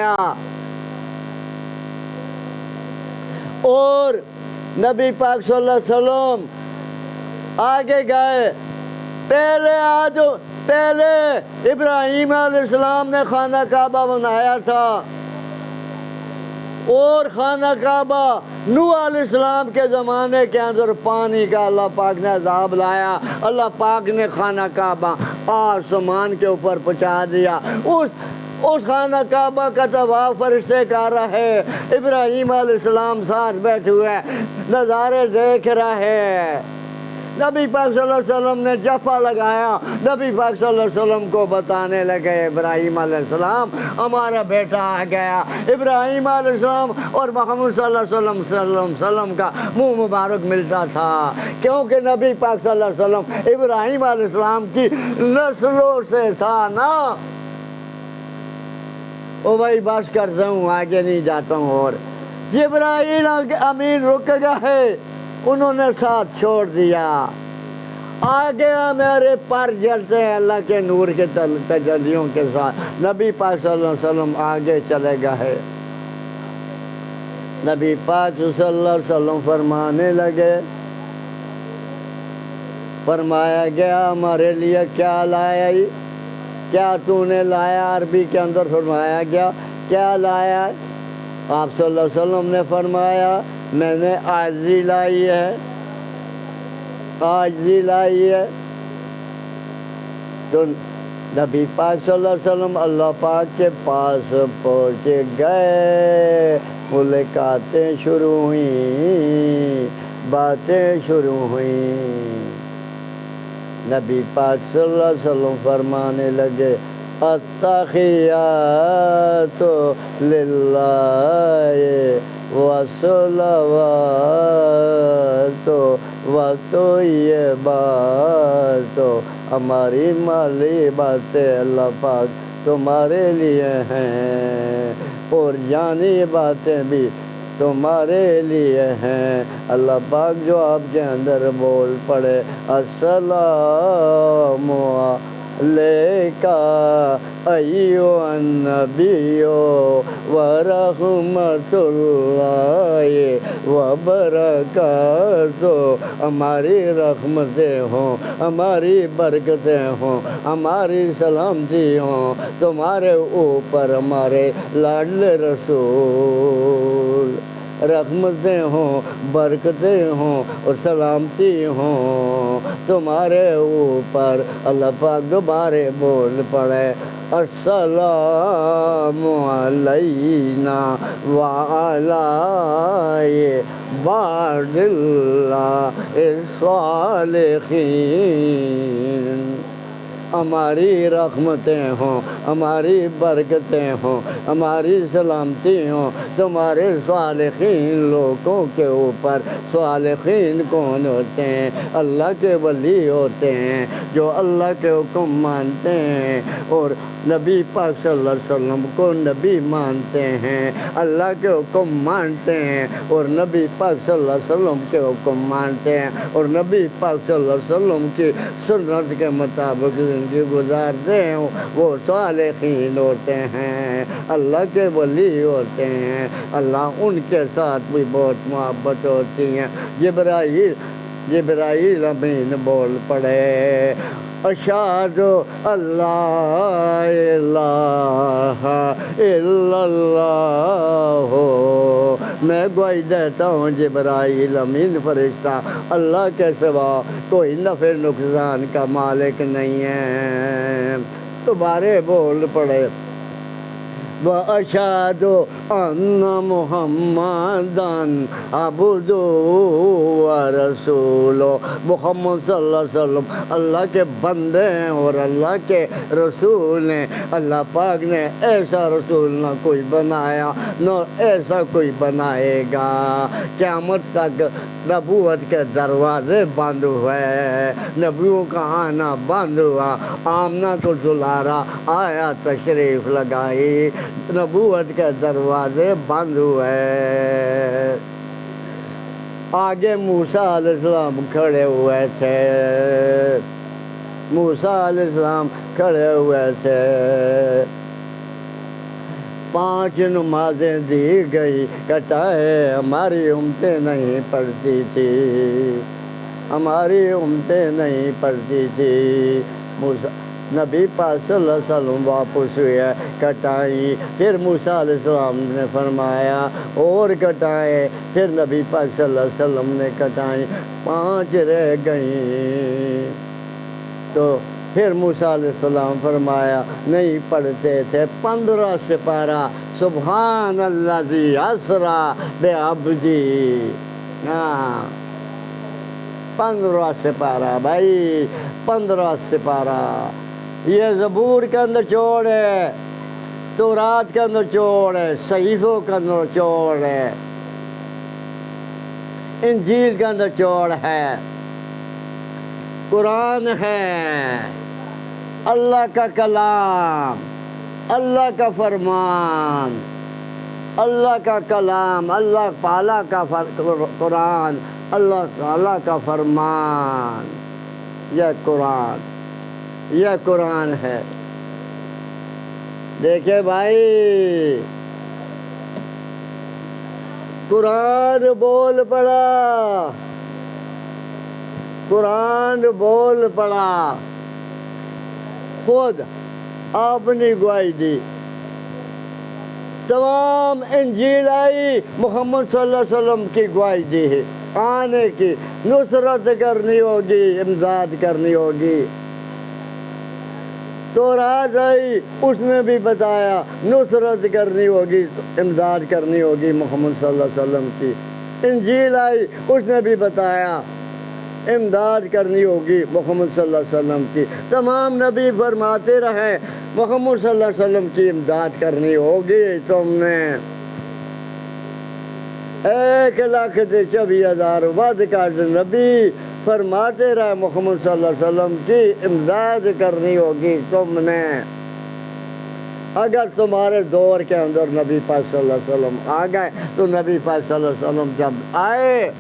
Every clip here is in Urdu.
گیا اور نبی پاک صلی اللہ علیہ وسلم آگے گئے۔ پہلے ابراہیم علیہ السلام نے خانہ کعبہ بنایا تھا، اور خانہ کعبہ نوح علیہ السلام کے زمانے کے اندر پانی کا اللہ پاک نے عذاب لایا، اللہ پاک نے خانہ کعبہ آسمان کے اوپر پہنچا دیا۔ اس خانہ کعبہ کا طواف فرشتے کر رہے، ابراہیم علیہ السلام ساتھ بیٹھے ہوئے نظارے دیکھ رہے۔ نبی پاک صلی اللہ علیہ وسلم نے جفا لگایا، نبی پاک صلی اللہ علیہ وسلم کو بتانے لگے ابراہیم علیہ السلام ہمارا بیٹا آ گیا۔ ابراہیم علیہ السلام اور محمد صلی اللہ علیہ وسلم کا منہ مبارک ملتا تھا، کیونکہ نبی پاک صلی اللہ علیہ وسلم ابراہیم علیہ السلام کی نسلوں سے تھا نا۔ او بھائی بس کرتا ہوں، آگے نہیں جاتا ہوں۔ اور جبرائیل امین رک گئے، انہوں نے ساتھ چھوڑ دیا۔ آگے میرے پر جلتے ہیں اللہ کے نور کے تجلیوں کے ساتھ۔ نبی پاک صلی اللہ علیہ وسلم آگے چلے گئے۔ نبی پاک صلی اللہ علیہ وسلم فرمانے لگے، فرمایا گیا ہمارے لیے کیا لایا، کیا تو نے لایا؟ عربی کے اندر فرمایا گیا کیا لایا؟ آپ صلی اللہ علیہ وسلم نے فرمایا میں نے عاجزی لائی ہے، عاجزی لائی ہے۔ تو نبی پاک صلی اللہ علیہ وسلم اللہ پاک کے پاس پہنچ گئے، ملاقاتیں شروع ہوئیں، باتیں شروع ہوئیں۔ نبی پاک صلی اللہ علیہ وسلم فرمانے لگے التحیات للہ والصلوات والطیبات، ہماری مالی باتیں اللہ پاک تمہارے لیے ہیں اور جانی باتیں بھی تمہارے لیے ہیں۔ اللہ پاک جو آپ کے اندر بول پڑے السلام علیکہ ایھا النبی ورحمۃ اللہ وبرکاتہ، ہماری رحمتیں ہوں، ہماری برکتیں ہوں، ہماری سلامتی ہوں تمہارے اوپر، ہمارے لاڈلے رسول، رحمتیں ہوں، برکتیں ہوں اور سلامتی ہوں تمہارے اوپر۔ اللہ پاک دوبارے بول پڑے السلام علینا وعلی عباد اللہ الصالحین، ہماری رحمتیں ہوں، ہماری برکتیں ہوں، ہماری سلامتی ہوں تمہارے صالحین لوگوں کے اوپر۔ صالحین کون ہوتے ہیں؟ اللہ کے ولی ہوتے ہیں جو اللہ کے حکم مانتے ہیں اور نبی پاک صلی اللہ علیہ وسلم کو نبی مانتے ہیں، اللہ کے حکم مانتے ہیں اور نبی پاک صلی اللہ علیہ وسلم کے حکم مانتے ہیں اور نبی پاک صلی اللہ علیہ وسلم کی سنت کے مطابق زندگی گزارتے ہیں، وہ صالحین ہوتے ہیں، اللہ کے ولی ہوتے ہیں، اللہ ان کے ساتھ بھی بہت محبت ہوتی ہے۔ جبرائیل امین بول پڑے اشہد اللہ الہ الا اللہ، میں گواہی دیتا ہوں جبرائیل امین فرشتہ اللہ کے سوا کوئی نفع نقصان کا مالک نہیں ہے۔ دوبارے بول پڑے وَأَشْهَدُ أَنَّ مُحَمَّدًا عَبْدُهُ وَرَسُولُهُ، محمد صلی اللہ علیہ وسلم اللہ کے بندے ہیں اور اللہ کے رسول ہیں۔ اللہ پاک نے ایسا رسول نہ کوئی بنایا نہ ایسا کوئی بنائے گا۔ قیامت تک نبوت کے دروازے بند ہوئے، نبیوں کا آنا بند ہوا، آمنہ کو دلارا آیا تشریف لگائی، نبوت کے دروازے بند ہوئے۔ آگے موسیٰ علیہ السلام کھڑے ہوئے تھے، موسیٰ علیہ السلام کھڑے ہوئے تھے 5 نمازیں دی گئی کٹائے ہماری امتیں نہیں پڑھتی تھی ہماری امتیں نہیں پڑھتی تھی نبی پاک صلی اللہ علیہ وسلم واپس ہوئے کٹائیں پھر موسیٰ علیہ السلام نے فرمایا اور کٹائیں پھر نبی پاک صلی اللہ علیہ وسلم نے کٹائیں 5 رہ گئیں تو پھر موسیٰ علیہ السلام فرمایا نہیں پڑھتے تھے 15 سپارہ سبحان الذی اسریٰ بعبدی 15 سپارہ بھائی 15 سپارہ یہ زبور کا نچوڑ ہے تورات کا نچوڑ ہے صحیفوں کا نچوڑ ہے انجیل کا نچوڑ ہے قرآن ہے اللہ کا کلام اللہ کا فرمان اللہ کا کلام اللہ تعالیٰ کا قرآن اللہ تعالیٰ کا فرمان یہ قرآن ہے دیکھیں بھائی قرآن بول پڑا قرآن بول پڑا خود آپ نے گواہی دی تمام انجیل آئی محمد صلی اللہ علیہ وسلم کی گواہی دی ہے آنے کی نصرت کرنی ہوگی امداد کرنی ہوگی تورات آئی اس نے بھی بتایا نصرت کرنی ہوگی امداد کرنی ہوگی محمد صلی اللہ علیہ وسلم کی انجیل آئی اس نے بھی بتایا امداد کرنی ہوگی محمد صلی اللہ علیہ وسلم کی تمام نبی فرماتے رہے محمد صلی اللہ علیہ وسلم کی امداد کرنی ہوگی تم نے 1,26,000 ود کا نبی فرماتے رہے محمد صلی اللہ علیہ وسلم کی امداد کرنی ہوگی تم نے اگر تمہارے دور کے اندر نبی پاک صلی اللہ علیہ وسلم آ گئے تو نبی پاک صلی اللہ علیہ وسلم جب آئے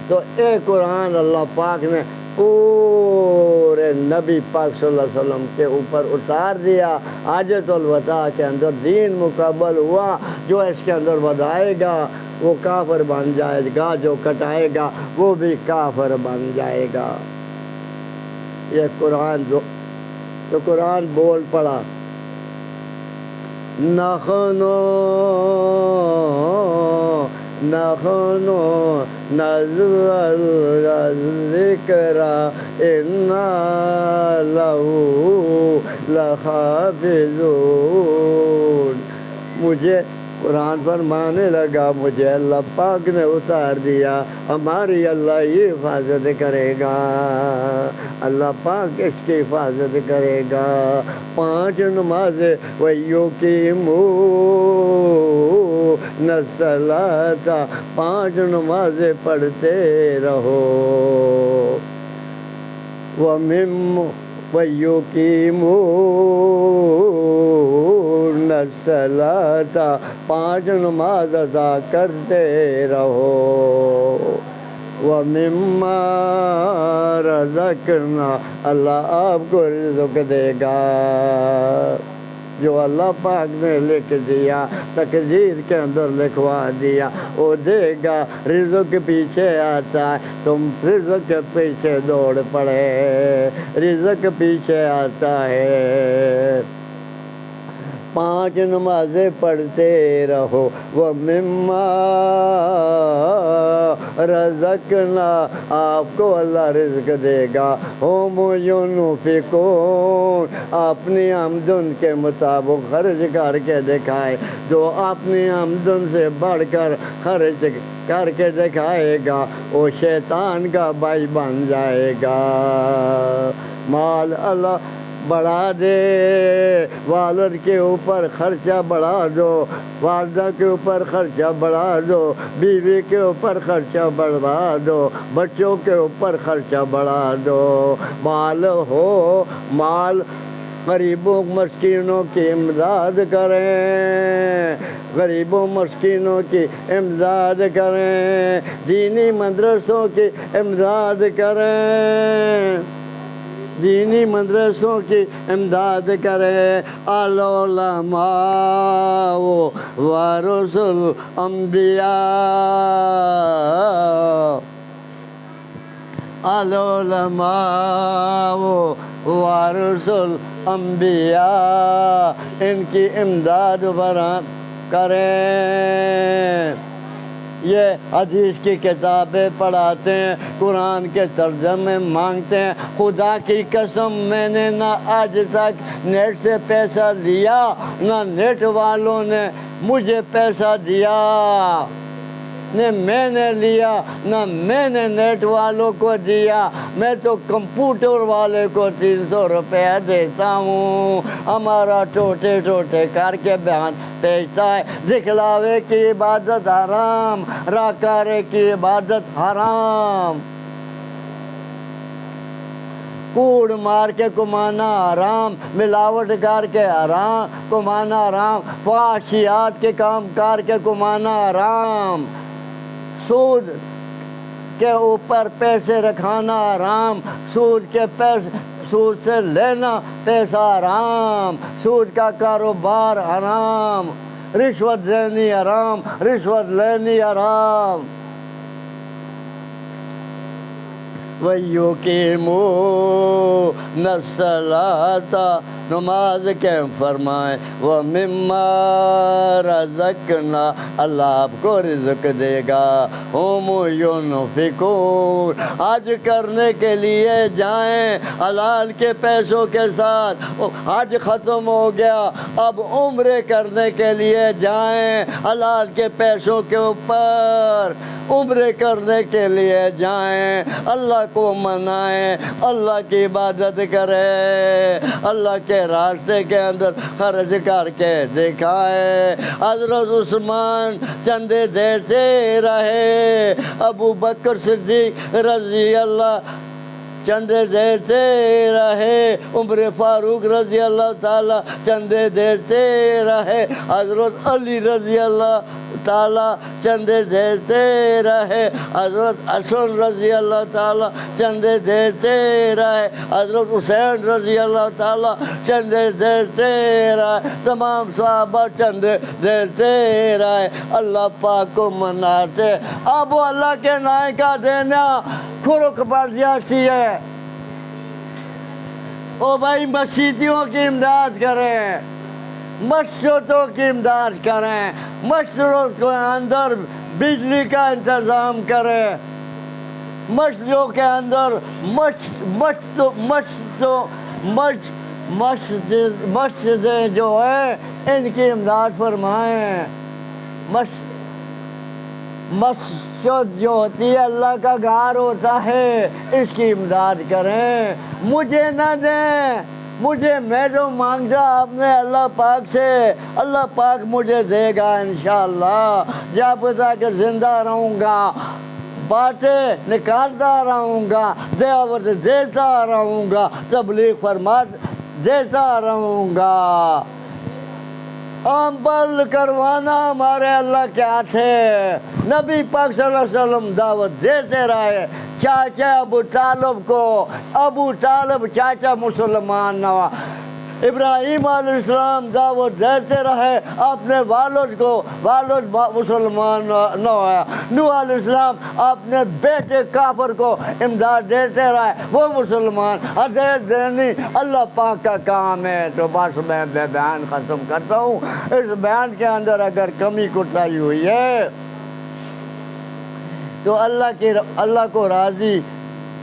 تو ایک قرآن اللہ پاک نے پورے نبی پاک صلی اللہ علیہ وسلم کے اوپر اتار دیا حاجت الوداع کے اندر دین مکمل ہوا جو اس کے اندر بڑھائے گا وہ کافر بن جائے گا جو کٹائے گا وہ بھی کافر بن جائے گا یہ قرآن تو قرآن بول پڑا نخنو نزل الذکر انا لہو لحافظون مجھے قرآن فرمانے لگا مجھے اللہ پاک نے اتار دیا ہماری اللہ یہ حفاظت کرے گا اللہ پاک اس کی حفاظت کرے گا 5 نمازیں وَيُقِيمُونَ الصَّلَاةَ 5 نمازیں پڑھتے رہو وَيُقِيمُونَ الصَّلَاةَ 5 نماز ادا کرتے رہو وَمِمَّا رَزَقْنَا اللہ آپ کو رزق دے گا جو اللہ پاک نے لکھ دیا تقدیر کے اندر لکھوا دیا وہ دے گا رزق پیچھے آتا ہے تم رزق کے پیچھے دوڑ پڑے رزق پیچھے آتا ہے 5 نمازیں پڑھتے رہو وَمِمَّا رَزَقْنَا آپ کو اللہ رزق دے گا ہم ينفقون اپنی آمدن کے مطابق خرچ کر کے دکھائے جو اپنی آمدن سے بڑھ کر خرچ کر کے دکھائے گا وہ شیطان کا بھائی بن جائے گا مال اللہ بڑھا دے والد کے اوپر خرچہ بڑھا دو والدہ کے اوپر خرچہ بڑھا دو بیوی کے اوپر خرچہ بڑھا دو بچوں کے اوپر خرچہ بڑھا دو مال ہو مال غریبوں مسکینوں کی امداد کریں غریبوں مسکینوں کی امداد کریں دینی مدرسوں کی امداد کریں دینی مدرسوں کی امداد کرے العلماء ورث الانبیاء العلماء ورث الانبیاء ان کی امداد فراہم کریں یہ حدیث کی کتابیں پڑھاتے ہیں قرآن کے ترجمے مانگتے ہیں خدا کی قسم میں نے نہ آج تک نیٹ سے پیسہ لیا نہ نیٹ والوں نے مجھے پیسہ دیا نہ میں نے لیا نہ میں نے نیٹ والوں کو دیا میں تو کمپیوٹر والے کو 300 روپیہ دیتا ہوں ہمارا ٹوٹے ٹوٹے کر کے بیان پیشتا ہے دکھلاوے کی عبادت حرام راکارے کی عبادت حرام کوڑ مار کے کمانا حرام ملاوٹ کر کے حرام کمانا حرام فحاشیات کے کام کر کے کمانا حرام سود کے اوپر پیسے رکھانا حرام سود کے پیسے سود سے لینا پیسہ حرام سود کا کاروبار حرام رشوت دینی حرام رشوت لینی حرام وَيُقِيمُونَ الصَّلَاةَ نماز قائم فرمائیں وَمِمَّا رَزَقْنَا اللہ آپ کو رزق دے گا ہم يُنْفِقُونَ حج کرنے کے لیے جائیں حلال کے پیسوں کے ساتھ حج ختم ہو گیا اب عمرے کرنے کے لیے جائیں حلال کے پیسوں کے اوپر عمرے کرنے کے لیے جائیں اللہ کو منائیں اللہ کی عبادت کریں اللہ کے راستے کے اندر خرچ کر کے دکھائیں حضرت عثمان چندے دیتے رہے ابو بکر صدیق رضی اللہ چندے دیتے رہے عمر فاروق رضی اللہ تعالیٰ چندے دیتے رہے حضرت علی رضی اللہ تعالیٰ چندے دیتے رہے حضرت حسن رضی اللہ تعالیٰ چندے دیتے رہے حضرت حسین رضی اللہ تعالیٰ چندے دیتے رہے تمام صحابہ چندے دیتے رہے اللہ پاک کو مناتے اب وہ اللہ کے نائے کا دینا کھرک پڑ جاتی ہے او بھائی مسجدوں کی امداد کریں مسجدوں کی امداد کریں مسجدوں کے اندر بجلی کا انتظام کریں مسجدوں کے اندر مسجدیں جو ہیں ان کی امداد فرمائیں مسجد جو ہوتی ہے اللہ کا گھر ہوتا ہے اس کی امداد کریں مجھے نہ دیں مجھے میں جو مانگتا آپ نے اللہ پاک سے اللہ پاک مجھے دے گا انشاءاللہ جب تک زندہ رہوں گا باتیں نکالتا رہوں گا دعوت دیتا رہوں گا تبلیغ فرمات دیتا رہوں گا عمل کروانا ہمارے اللہ کے ہاتھ ہے نبی پاک صلی اللہ علیہ وسلم دعوت دیتے رہے چاچا ابو طالب کو ابو طالب چاچا مسلمان نہ ہوا ابراہیم علیہ السلام دعوت دیتے رہے اپنے والد کو والد مسلمان نہ ہوا نوح علیہ السلام اپنے بیٹے کافر کو امداد دیتے رہے وہ مسلمان ہدایت دینی اللہ پاک کا کام ہے تو بس میں بیان ختم کرتا ہوں اس بیان کے اندر اگر کمی کوتاہی ہوئی ہے تو اللہ کو راضی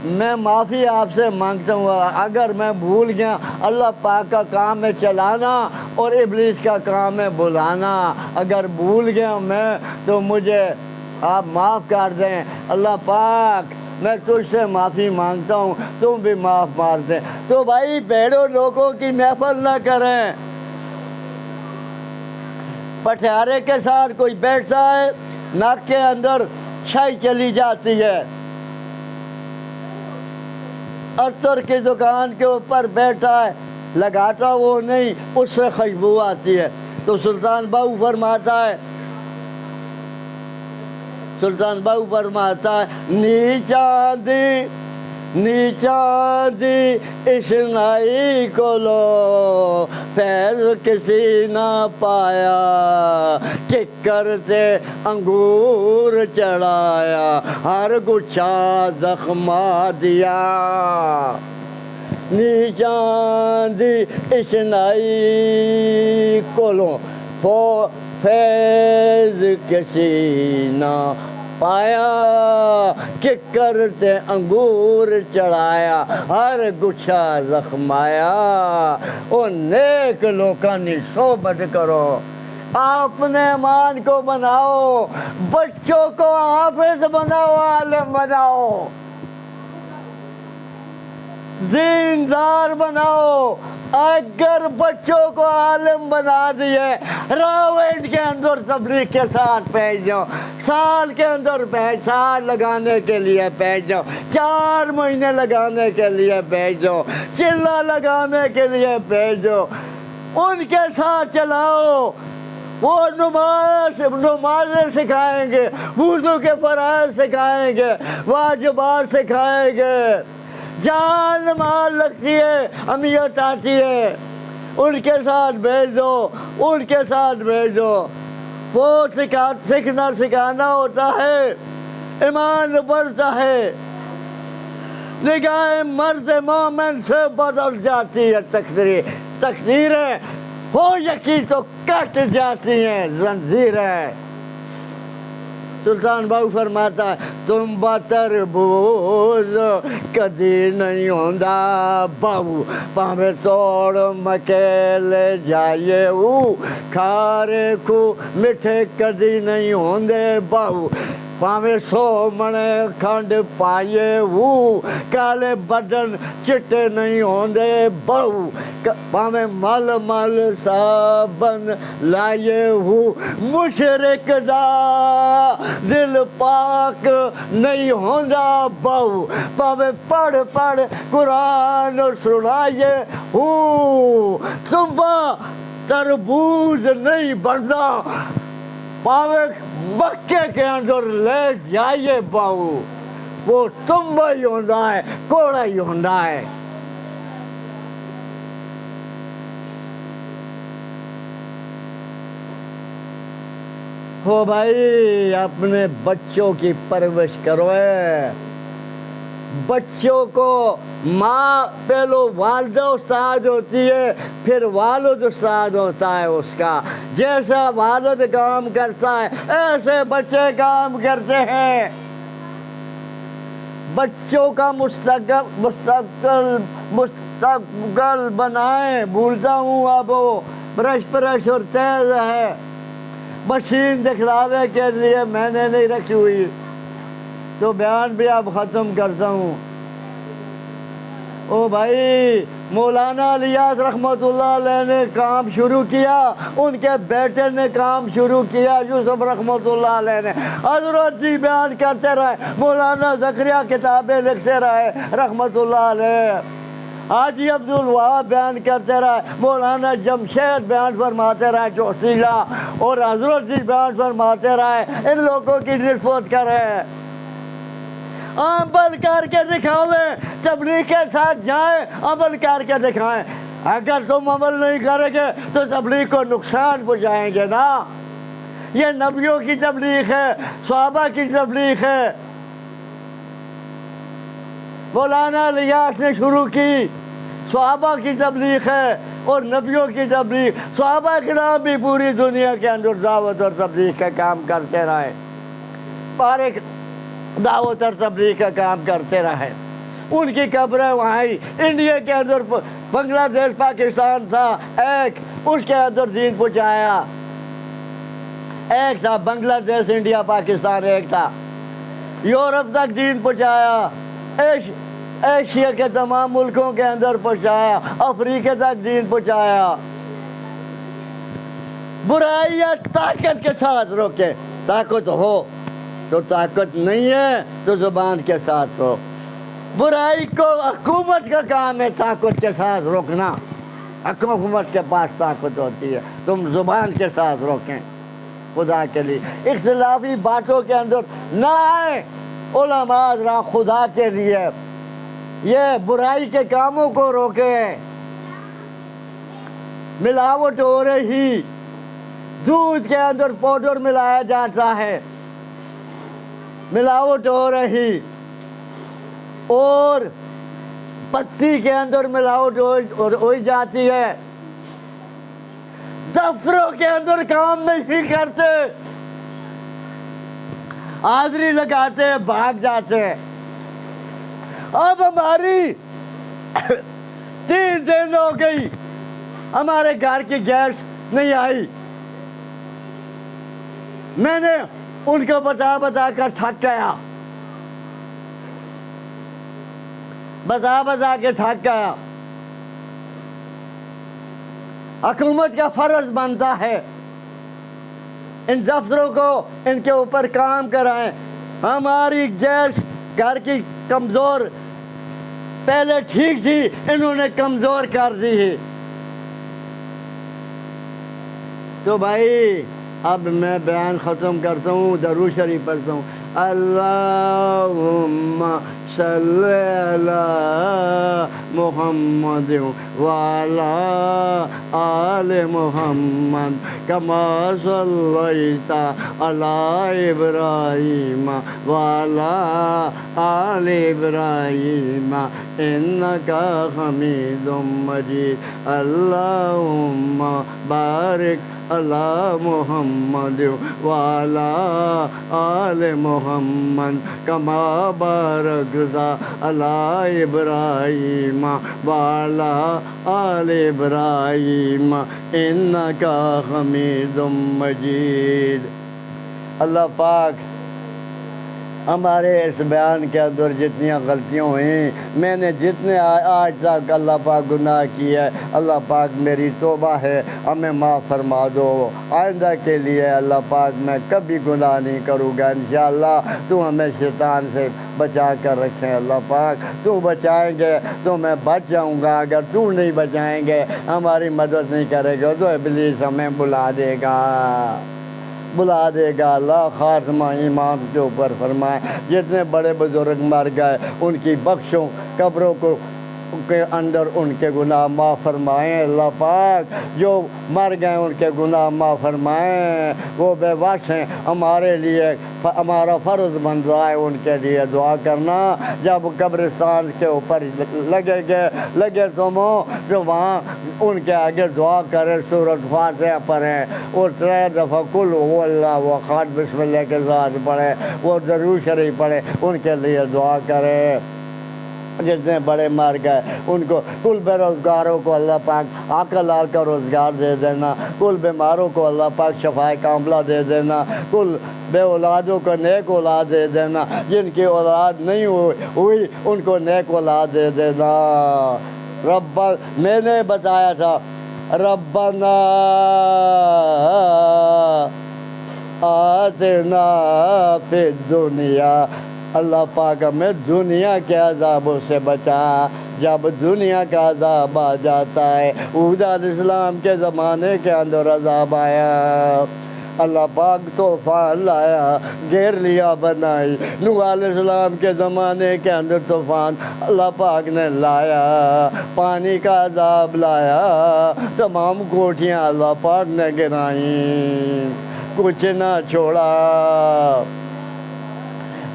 میں معافی آپ سے مانگتا ہوں اگر میں بھول گیا اللہ پاک کا کام ہے چلانا اور ابلیس کا کام ہے بلانا اگر بھول گیا میں تو مجھے آپ معاف کر دیں اللہ پاک میں تجھ سے معافی مانگتا ہوں تم بھی معاف مار دیں تو بھائی بھیڑوں لوگوں کی محفل نہ کریں پٹھارے کے ساتھ کوئی بیٹھتا ہے ناک کے اندر چھائی چلی جاتی ہے عطر کی دکان کے اوپر بیٹھا ہے لگاتا وہ نہیں اس سے خوشبو آتی ہے تو سلطان باہو فرماتا ہے نیچا دی نیچاں دی اشنائی کو لو فیض کسی نہ پایا کہ کرتے انگور چڑھایا ہر گچھا زخما دیا نیچاں دی اشنائی کو لو فیض کسی نہ پایا کہ کرتے انگور چڑھایا ہر گچھا زخمایا او نیک لوکانی صحبت کرو اپنے ایمان کو بناؤ بچوں کو حافظ بناؤ عالم بناؤ دیندار بناؤ اگر بچوں کو عالم بنا دیے راوٹ کے اندر تبلیغ کے ساتھ بھیج جاؤ سال کے اندر سال لگانے کے لیے بھیج جاؤ 4 مہینے لگانے کے لیے بھیج جاؤ چلہ لگانے کے لیے بھیج جاؤ ان کے ساتھ چلاؤ وہ نمازیں سکھائیں گے وضو کے فرائض سکھائیں گے واجبات سکھائیں گے جان مال لگتی ہے امیت آتی ہے ان کے ساتھ بھیج دو ان کے ساتھ بھیج دو وہ سیکھنا سکھانا ہوتا ہے ایمان بڑھتا ہے نگاہ مرد مومن سے بدل جاتی ہے تقدیریں ہو یقین تو کٹ جاتی ہیں زنجیریں سلطان باہو فرماتا ہے تم بتربوز کدی نہیں ہوندا باہو پاویں توڑ مکیل جائیے کھارے کو مٹھے کدی نہیں ہوندے باہو پاویں 100 منے کھنڈ پائیے کالے بدن چٹے نہیں ہوندے بہو پاویں مل مل صابن لائیے مشرک دا دل پاک نہیں ہوندا بہو پاویں پڑھ پڑھ قرآن سنائیے صبح تربوز نہیں بندا پاویں مکے کے اندر لے جائیے بہو وہ تمبا ہی ہوندا ہے کوڑا ہی ہوندا ہے ہو بھائی اپنے بچوں کی پرورش کرو بچوں کو ماں پہلو والدہ استاد ہوتی ہے پھر والد استاد ہوتا ہے اس کا جیسا والد کام کرتا ہے ایسے بچے کام کرتے ہیں بچوں کا مستقبل بنائیں بھولتا ہوں اب وہ برش اور تیز ہے مشین دکھلاوے کے لیے میں نے نہیں رکھی ہوئی تو بیان بھی اب ختم کرتا ہوں او بھائی مولانا الیاس رحمت اللہ علیہ نے کام شروع کیا ان کے بیٹے نے کام شروع کیا یوسف رحمت اللہ علیہ نے حضرت جی بیان کرتے رہے مولانا زکریا کتابیں لکھتے رہے رحمت اللہ علیہ حاجی عبدالوہاب بیان کرتے رہے مولانا جمشید بیان فرماتے رہے جوسیلہ اور حضرت جی بیان فرماتے رہے ان لوگوں کی نسبت کرے عمل کر کے دکھاویں تبلیغ کے ساتھ جائیں عمل کر کے دکھائیں اگر تم عمل نہیں کریں گے تو تبلیغ کو نقصان پہنچائیں گے نا یہ نبیوں کی تبلیغ ہے صحابہ کی تبلیغ ہے مولانا الیاس نے شروع کی صحابہ کی تبلیغ ہے اور نبیوں کی تبلیغ صحابہ کرام بھی پوری دنیا کے اندر دعوت اور تبلیغ کا کام کرتے رہے پارے دعوت اور تبلیغ کا کام کرتے رہے ان کی قبریں وہاں ہی انڈیا کے اندر بنگلہ دیش پاکستان تھا ایک اس کے اندر دین پہنچایا ایک تھا بنگلہ دیش انڈیا پاکستان ایک تھا یورپ تک دین پہنچایا ایشیا کے تمام ملکوں کے اندر پہنچایا افریقہ تک دین پہنچایا برائیاں طاقت کے ساتھ روکے طاقت ہو تو طاقت نہیں ہے تو زبان کے ساتھ ہو برائی کو حکومت کا کام ہے طاقت کے ساتھ روکنا حکومت کے پاس طاقت ہوتی ہے تم زبان کے ساتھ روکیں خدا کے لیے اختلافی باتوں کے اندر نہ آئے علماء حضرات خدا کے لیے یہ برائی کے کاموں کو روکے۔ ملاوٹ ہو رہی، دودھ کے اندر پاؤڈر ملایا جاتا ہے، ملاوٹ ہو رہی، اور پتی کے اندر ملاوٹ ہو جاتی ہے، دفتروں کے اندر کام نہیں کرتے، حاضری لگاتے بھاگ جاتے۔ اب ہماری 3 دن ہو گئی ہمارے گھر کی گیس نہیں آئی۔ میں نے ان کو بتا کر تھک گیا، بتا کے تھک گیا۔ حکومت کا فرض بنتا ہے ان دفتروں کو ان کے اوپر کام کرائیں۔ ہماری گیس گھر کی کمزور، پہلے ٹھیک تھی، انہوں نے کمزور کر دی ہے۔ تو بھائی اب میں بیان ختم کرتا ہوں، درود شریف پڑھتا ہوں۔ اللہم صلی علی محمد وعلی آل محمد کما صلیت علی ابراہیم وعلی آل ابراہیم انک حمید مجید۔ اللہم بارک علی محمد وعلی آل محمد کما بارکت علی ابراہیم وعلی آل ابراہیم انک حمید مجید۔ اللہ پاک ہمارے اس بیان کے اندر جتنی غلطیاں ہوئیں، میں نے جتنے آج تک اللہ پاک گناہ کیا ہے، اللہ پاک میری توبہ ہے، ہمیں معاف فرما دو۔ آئندہ کے لیے اللہ پاک میں کبھی گناہ نہیں کروں گا انشاءاللہ۔ تو ہمیں شیطان سے بچا کر رکھیں اللہ پاک، تو بچائیں گے تو میں بچ جاؤں گا، اگر تو نہیں بچائیں گے، ہماری مدد نہیں کرے گا تو ابلیس ہمیں بلا دے گا۔ اللہ خاتمہ ایمان کے اوپر فرمائے۔ جتنے بڑے بزرگ مر گئے ان کی بخشوں، قبروں کو کے اندر ان کے گناہ معاف فرمائیں اللہ پاک۔ جو مر گئے ان کے گناہ معاف فرمائیں، وہ بے بس ہیں، ہمارے لیے ہمارا فرض بن رہا ہے ان کے لیے دعا کرنا۔ جب قبرستان کے اوپر لگے تم ہو جو وہاں ان کے آگے دعا کریں، سورۃ فاتحہ پڑھیں، اور 3 دفعہ قل هو اللہ احد بسم اللہ کے ساتھ پڑھیں، وہ درود شریف پڑھیں، ان کے لیے دعا کریں۔ جتنے بڑے مر گئے ان کو، کل بے روزگاروں کو اللہ پاک عقل آل کا روزگار دے دینا، کل بیماروں کو اللہ پاک شفائے کاملہ دے دینا، کل بے اولادوں کو نیک اولاد دے دینا، جن کی اولاد نہیں ہوئی ان کو نیک اولاد دے دینا۔ میں نے بتایا تھا ربنا آتنا فی الدنیا، اللہ پاک ہمیں دنیا کے عذابوں سے بچا۔ جب دنیا کا عذاب آ جاتا ہے، حود علیہ السلام کے زمانے کے اندر عذاب آیا، اللہ پاک طوفان لایا، گھیر لیا بنائی۔ نوح علیہ السلام کے زمانے کے اندر طوفان اللہ پاک نے لایا، پانی کا عذاب لایا، تمام کوٹھیاں اللہ پاک نے گرائیں، کچھ نہ چھوڑا،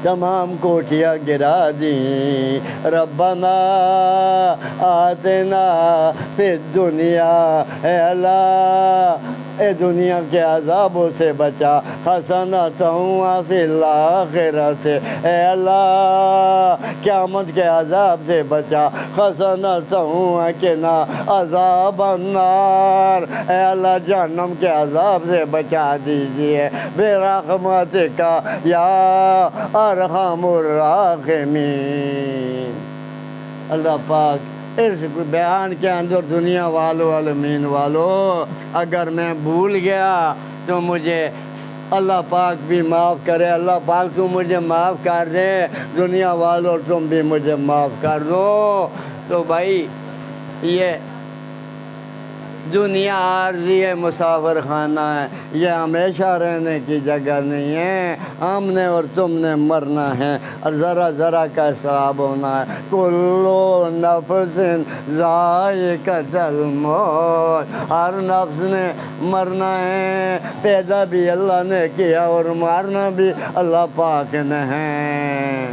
تمام کوٹھیاں گرا دیں۔ ربنا آتنا فی الدنیا، اے اللہ اے دنیا کے عذابوں سے بچا، حسنۃ فی الآخرۃ، اے اللہ قیامت کے عذاب سے بچا، حسنۃ قنا عذاب النار، اے اللہ جہنم کے عذاب سے بچا دیجئے برحمتک یا ارحم الراحمین۔ اللہ پاک اس بیان کے اندر دنیا والو عالمین والو، اگر میں بھول گیا تو مجھے اللہ پاک بھی معاف کرے، اللہ پاک تم مجھے معاف کر دے، دنیا والو تم بھی مجھے معاف کر دو۔ تو بھائی یہ دنیا عارضی ہے، مسافر خانہ ہے، یہ ہمیشہ رہنے کی جگہ نہیں ہے، ہم نے اور تم نے مرنا ہے اور ذرا ذرا کا حساب ہونا ہے۔ کلو نفس ذائقۃ الموت، ہر نفس نے مرنا ہے، پیدا بھی اللہ نے کیا اور مارنا بھی اللہ پاک نے ہے۔